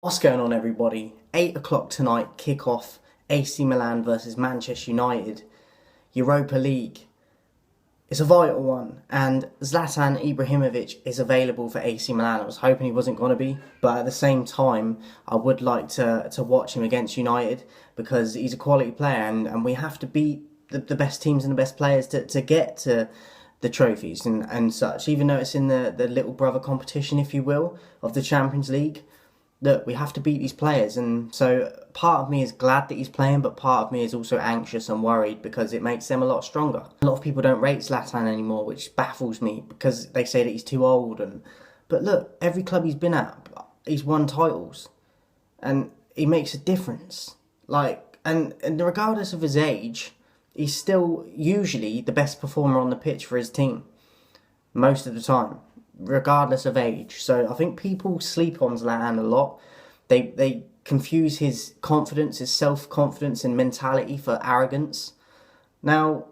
What's going on, everybody? 8 o'clock tonight, kick-off, AC Milan versus Manchester United, Europa League. It's a vital one, and Zlatan Ibrahimovic is available for AC Milan. I was hoping he wasn't going to be, but at the same time, I would like to watch him against United because he's a quality player, and we have to beat the best teams and the best players to get to the trophies and such, even though it's in the little brother competition, if you will, of the Champions League. Look, we have to beat these players, and so part of me is glad that he's playing, but part of me is also anxious and worried because it makes them a lot stronger. A lot of people don't rate Zlatan anymore, which baffles me because they say that he's too old. But look, every club he's been at, he's won titles, and he makes a difference. And regardless of his age, he's still usually the best performer on the pitch for his team most of the time, regardless of age. So I think people sleep on Zlatan a lot. They confuse his confidence, his self-confidence and mentality for arrogance. Now,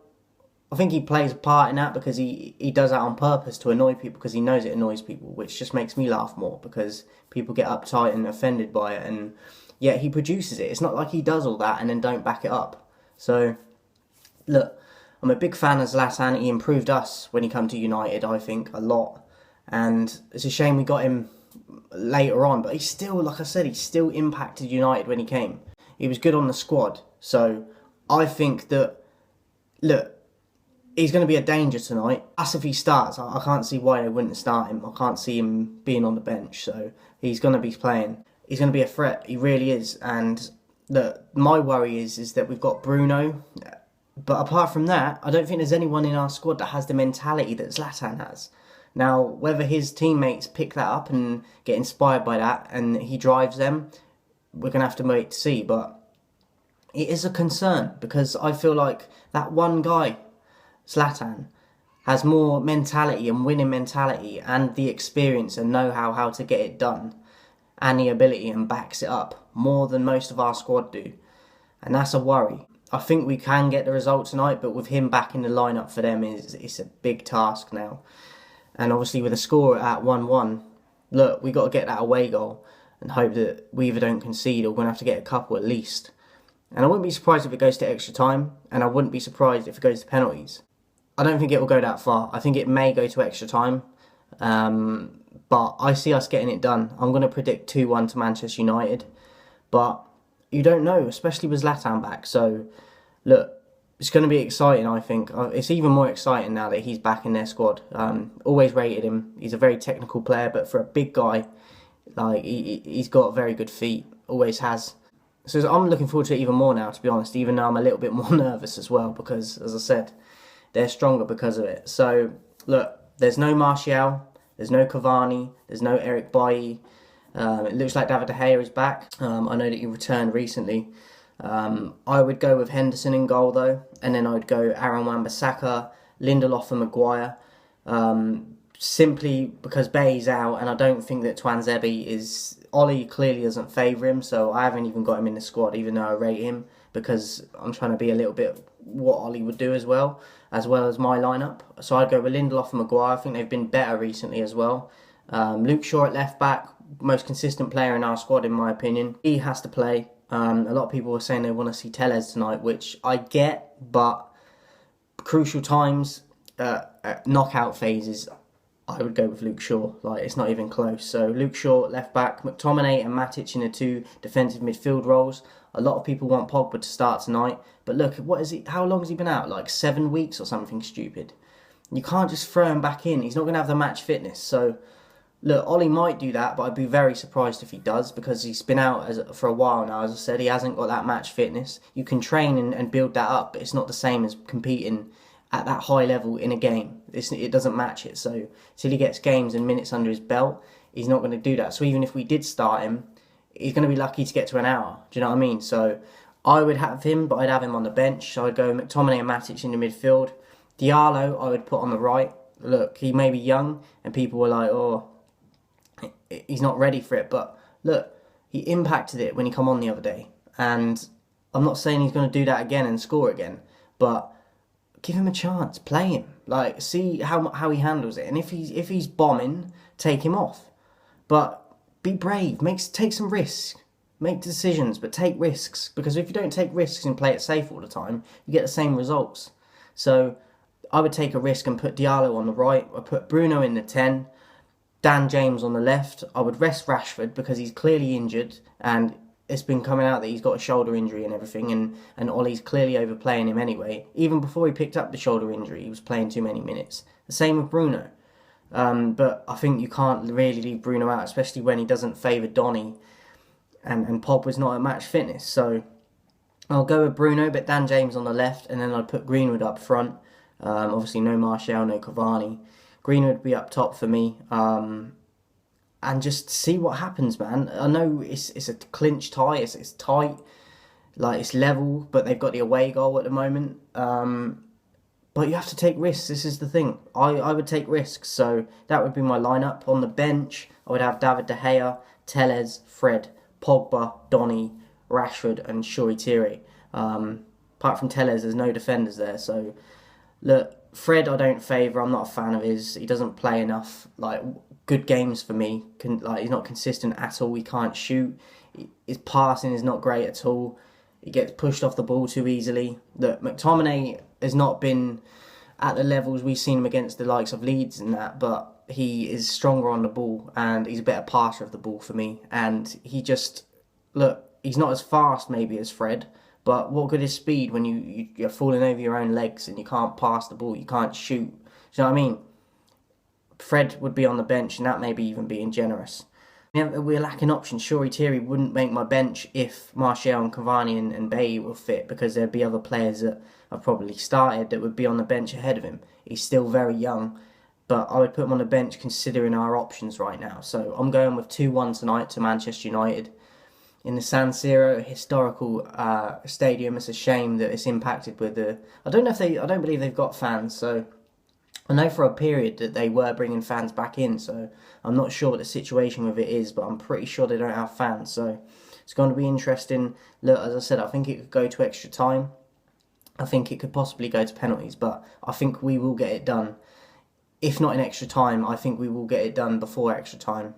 I think he plays a part in that because he does that on purpose to annoy people because he knows it annoys people, which just makes me laugh more because people get uptight and offended by it, and yet he produces it. It's not like he does all that and then don't back it up. So, look, I'm a big fan of Zlatan. He improved us when he came to United, I think, a lot. And it's a shame we got him later on, but he's still, like I said, he still impacted United when he came. He was good on the squad. So I think that, look, he's going to be a danger tonight. As if he starts, I can't see why they wouldn't start him. I can't see him being on the bench. So he's going to be playing. He's going to be a threat. He really is. And look, my worry is that we've got Bruno. But apart from that, I don't think there's anyone in our squad that has the mentality that Zlatan has. Now, whether his teammates pick that up and get inspired by that and he drives them, we're going to have to wait to see. But it is a concern because I feel like that one guy, Zlatan, has more mentality and winning mentality and the experience and know-how how to get it done and the ability and backs it up more than most of our squad do. And that's a worry. I think we can get the result tonight, but with him back in the lineup for them, it's a big task now. And obviously with a score at 1-1, look, we got to get that away goal and hope that we either don't concede or we're going to have to get a couple at least. And I wouldn't be surprised if it goes to extra time, and I wouldn't be surprised if it goes to penalties. I don't think it will go that far. I think it may go to extra time, but I see us getting it done. I'm going to predict 2-1 to Manchester United, but you don't know, especially with Zlatan back. So, look, it's going to be exciting, I think. It's even more exciting now that he's back in their squad. Always rated him. He's a very technical player, but for a big guy, like he's got very good feet. Always has. So I'm looking forward to it even more now, to be honest, even though I'm a little bit more nervous as well, because, as I said, they're stronger because of it. So, look, there's no Martial, there's no Cavani, there's no Eric Bailly. It looks like David De Gea is back. I know that he returned recently. I would go with Henderson in goal though, and then I would go Aaron Wan-Bissaka, Lindelof and Maguire, simply because Bay's out, and I don't think that Twanzebe is... Ollie clearly doesn't favour him, so I haven't even got him in the squad, even though I rate him, because I'm trying to be a little bit what Ollie would do as well as my lineup. So I'd go with Lindelof and Maguire. I think they've been better recently as well. Luke Shaw at left back, most consistent player in our squad in my opinion. He has to play. A lot of people were saying they want to see Tellez tonight, which I get, but crucial times, knockout phases, I would go with Luke Shaw. Like, it's not even close. So Luke Shaw left back, McTominay and Matic in the two defensive midfield roles. A lot of people want Pogba to start tonight, but look, what is he? How long has he been out? Like 7 weeks or something stupid. You can't just throw him back in. He's not going to have the match fitness. So look, Ollie might do that, but I'd be very surprised if he does because he's been out for a while now. As I said, he hasn't got that match fitness. You can train and build that up, but it's not the same as competing at that high level in a game. It doesn't match it. So till he gets games and minutes under his belt, he's not going to do that. So even if we did start him, he's going to be lucky to get to an hour. Do you know what I mean? So I would have him, but I'd have him on the bench. So I'd go McTominay and Matic in the midfield. Diallo I would put on the right. Look, he may be young, and people were like, oh, he's not ready for it, but look, he impacted it when he come on the other day, and I'm not saying he's going to do that again and score again, but give him a chance, play him, like see how he handles it, and if he's bombing, take him off, but be brave, take some risks. Make decisions, but take risks. Because if you don't take risks and play it safe all the time, you get the same results. So I would take a risk and put Diallo on the right. I put Bruno in the 10, Dan James on the left. I would rest Rashford because he's clearly injured and it's been coming out that he's got a shoulder injury and everything, and Ollie's clearly overplaying him anyway. Even before he picked up the shoulder injury, he was playing too many minutes. The same with Bruno. But I think you can't really leave Bruno out, especially when he doesn't favour Donny and Pogba's not at match fitness. So I'll go with Bruno, but Dan James on the left, and then I'll put Greenwood up front. Obviously no Martial, no Cavani. Greenwood would be up top for me. And just see what happens, man. I know it's a clinch tie, it's tight, like it's level, but they've got the away goal at the moment. But you have to take risks, this is the thing. I would take risks, so that would be my lineup. On the bench, I would have David De Gea, Telles, Fred, Pogba, Donny, Rashford and Shuri. Apart from Telles, there's no defenders there, so look, Fred I don't favour, I'm not a fan of his. He doesn't play enough good games for me. He's not consistent at all, he can't shoot, his passing is not great at all, he gets pushed off the ball too easily. Look, McTominay has not been at the levels we've seen him against the likes of Leeds and that, but he is stronger on the ball and he's a better passer of the ball for me. And he just, look, he's not as fast maybe as Fred, but what good is speed when you're falling over your own legs and you can't pass the ball, you can't shoot? Do you know what I mean? Fred would be on the bench, and that maybe even being generous. Yeah, we're lacking options. Shuri wouldn't make my bench if Martial and Cavani and Bailly were fit, because there'd be other players that have probably started that would be on the bench ahead of him. He's still very young, but I would put him on the bench considering our options right now. So I'm going with 2-1 tonight to Manchester United. In the San Siro, a historical stadium. It's a shame that it's impacted with the... I don't believe they've got fans, so... I know for a period that they were bringing fans back in, so I'm not sure what the situation with it is, but I'm pretty sure they don't have fans, so it's going to be interesting. Look, as I said, I think it could go to extra time. I think it could possibly go to penalties, but I think we will get it done. If not in extra time, I think we will get it done before extra time.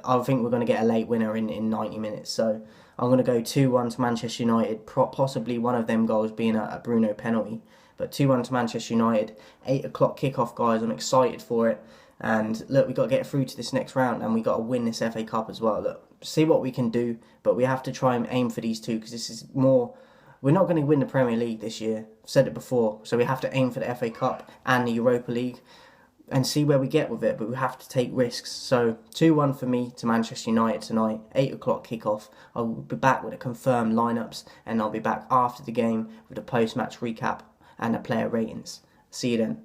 I think we're going to get a late winner in 90 minutes, so I'm going to go 2-1 to Manchester United, possibly one of them goals being a Bruno penalty. But 2-1 to Manchester United, 8 o'clock kickoff, guys. I'm excited for it. And look, we've got to get through to this next round, and we've got to win this FA Cup as well. Look, see what we can do, but we have to try and aim for these two, because this is more... We're not going to win the Premier League this year. I've said it before. So we have to aim for the FA Cup and the Europa League and see where we get with it, but we have to take risks. So 2-1 for me to Manchester United tonight, 8 o'clock kickoff. I'll be back with the confirmed lineups, and I'll be back after the game with a post-match recap and the player ratings. See you then.